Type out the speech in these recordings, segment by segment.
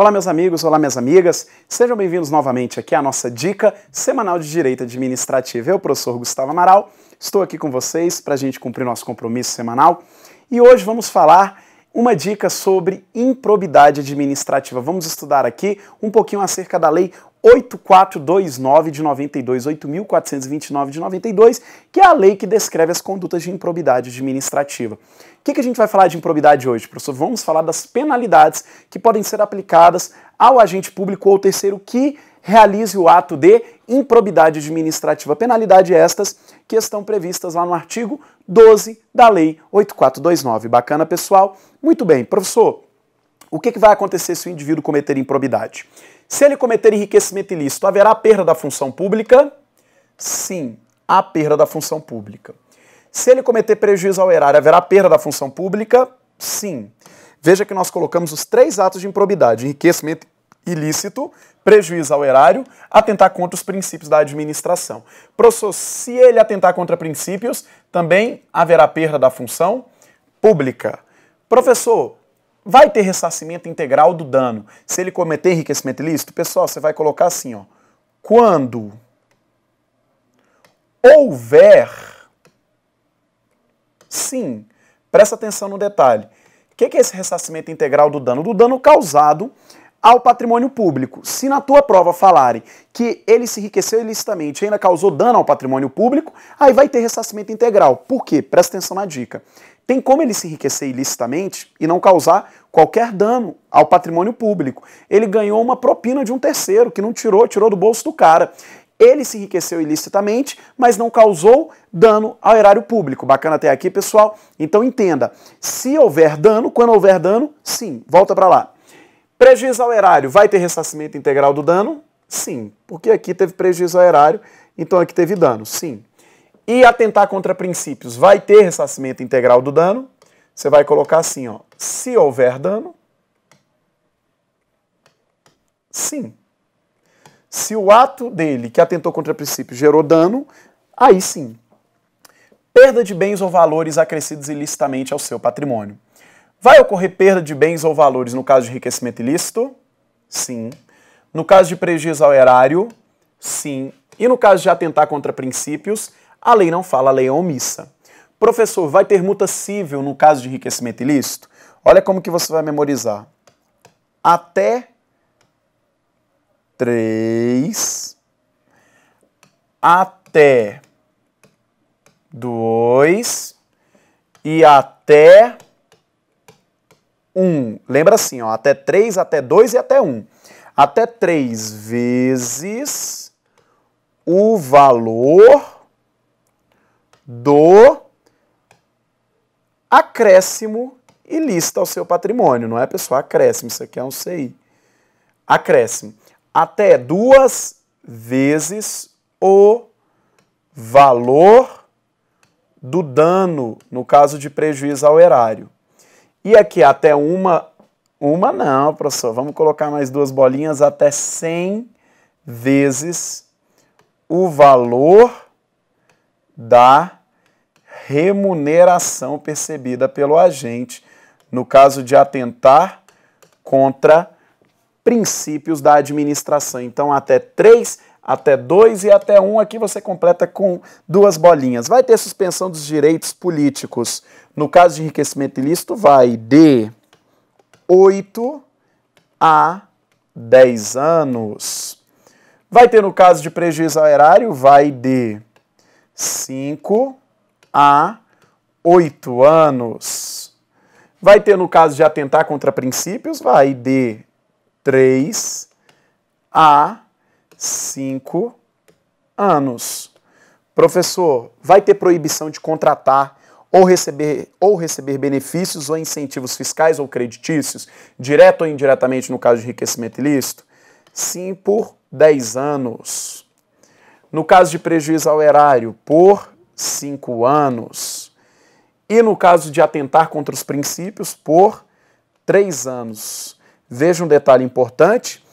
Olá meus amigos, olá minhas amigas, sejam bem-vindos novamente aqui à nossa dica semanal de Direito Administrativo. Eu, professor Gustavo Amaral, estou aqui com vocês para a gente cumprir nosso compromisso semanal e hoje vamos falar uma dica sobre improbidade administrativa. Vamos estudar aqui um pouquinho acerca da Lei 8429 de 92, 8.429 de 92, que é a lei que descreve as condutas de improbidade administrativa. O que a gente vai falar de improbidade hoje, professor? Vamos falar das penalidades que podem ser aplicadas ao agente público ou terceiro que realize o ato de improbidade administrativa. Penalidade estas que estão previstas lá no artigo 12 da Lei 8429. Bacana, pessoal? Muito bem, professor. O que vai acontecer se o indivíduo cometer improbidade? Se ele cometer enriquecimento ilícito, haverá perda da função pública? Sim, há perda da função pública. Se ele cometer prejuízo ao erário, haverá perda da função pública? Sim. Veja que nós colocamos os três atos de improbidade: enriquecimento ilícito, prejuízo ao erário, atentar contra os princípios da administração. Professor, se ele atentar contra princípios, também haverá perda da função pública. Professor, vai ter ressarcimento integral do dano se ele cometer enriquecimento ilícito? Pessoal, você vai colocar assim, ó. Quando houver... Sim, presta atenção no detalhe. O que é esse ressarcimento integral do dano? Do dano causado ao patrimônio público. Se na tua prova falarem que ele se enriqueceu ilicitamente e ainda causou dano ao patrimônio público, aí vai ter ressarcimento integral. Por quê? Presta atenção na dica. Tem como ele se enriquecer ilicitamente e não causar qualquer dano ao patrimônio público. Ele ganhou uma propina de um terceiro que não tirou do bolso do cara. Ele se enriqueceu ilicitamente, mas não causou dano ao erário público. Bacana até aqui, pessoal? Então entenda, se houver dano, quando houver dano, sim, volta para lá. Prejuízo ao erário, vai ter ressarcimento integral do dano? Sim, porque aqui teve prejuízo ao erário, então aqui teve dano, sim. E atentar contra princípios, vai ter ressarcimento integral do dano? Você vai colocar assim, ó, se houver dano, sim. Se o ato dele, que atentou contra princípios, gerou dano, aí sim. Perda de bens ou valores acrescidos ilicitamente ao seu patrimônio. Vai ocorrer perda de bens ou valores no caso de enriquecimento ilícito? Sim. No caso de prejuízo ao erário? Sim. E no caso de atentar contra princípios, a lei não fala, a lei é omissa. Professor, vai ter multa cível no caso de enriquecimento ilícito? Olha como que você vai memorizar. Até 3, até 2 e até 1. Lembra assim, ó, até 3, até 2 e até 1. Até 3 vezes o valor do acréscimo ilícito ao seu patrimônio. Não é, pessoal? Acréscimo, isso aqui é um CI. Acréscimo. Até 2 vezes o valor do dano, no caso de prejuízo ao erário. E aqui até uma não, professor, vamos colocar mais 2 bolinhas, até 100 vezes o valor da remuneração percebida pelo agente, no caso de atentar contra princípios da administração. Então, até 3, até 2 e até 1, aqui você completa com 2 bolinhas. Vai ter suspensão dos direitos políticos. No caso de enriquecimento ilícito, vai de 8 a 10 anos. Vai ter no caso de prejuízo ao erário, vai de 5 a 8 anos. Vai ter no caso de atentar contra princípios, vai de 3 a 5 anos. Professor, vai ter proibição de contratar ou receber benefícios ou incentivos fiscais ou creditícios, direto ou indiretamente no caso de enriquecimento ilícito? Sim, por 10 anos. No caso de prejuízo ao erário, por 5 anos. E no caso de atentar contra os princípios, por 3 anos. Veja um detalhe importante,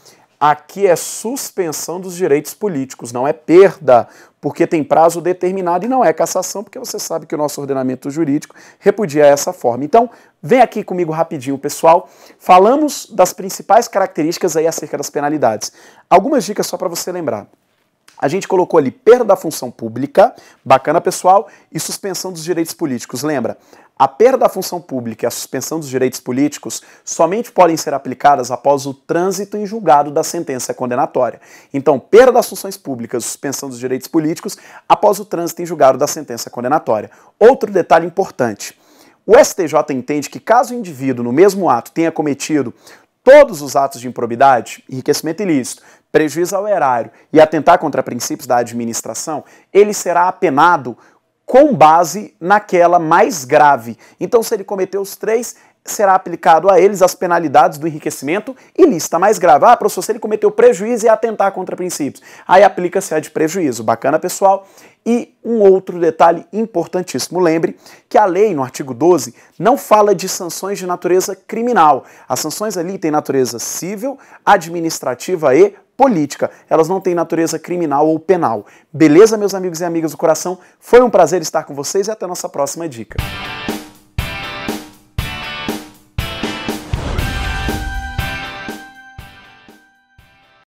Aqui é suspensão dos direitos políticos, não é perda, porque tem prazo determinado e não é cassação, porque você sabe que o nosso ordenamento jurídico repudia essa forma. Então, vem aqui comigo rapidinho, pessoal. Falamos das principais características aí acerca das penalidades. Algumas dicas só para você lembrar. A gente colocou ali perda da função pública, bacana, pessoal, e suspensão dos direitos políticos. Lembra, a perda da função pública e a suspensão dos direitos políticos somente podem ser aplicadas após o trânsito em julgado da sentença condenatória. Então, perda das funções públicas, suspensão dos direitos políticos após o trânsito em julgado da sentença condenatória. Outro detalhe importante. O STJ entende que caso o indivíduo no mesmo ato tenha cometido todos os atos de improbidade, enriquecimento ilícito, prejuízo ao erário e atentar contra princípios da administração, ele será apenado com base naquela mais grave. Então, se ele cometeu os três, será aplicado a eles as penalidades do enriquecimento ilícito mais grave. Ah, professor, se ele cometeu prejuízo e atentar contra princípios, aí aplica-se a de prejuízo. Bacana, pessoal? E um outro detalhe importantíssimo, lembre que a lei, no artigo 12, não fala de sanções de natureza criminal. As sanções ali têm natureza civil, administrativa e política. Elas não têm natureza criminal ou penal. Beleza, meus amigos e amigas do coração? Foi um prazer estar com vocês e até a nossa próxima dica.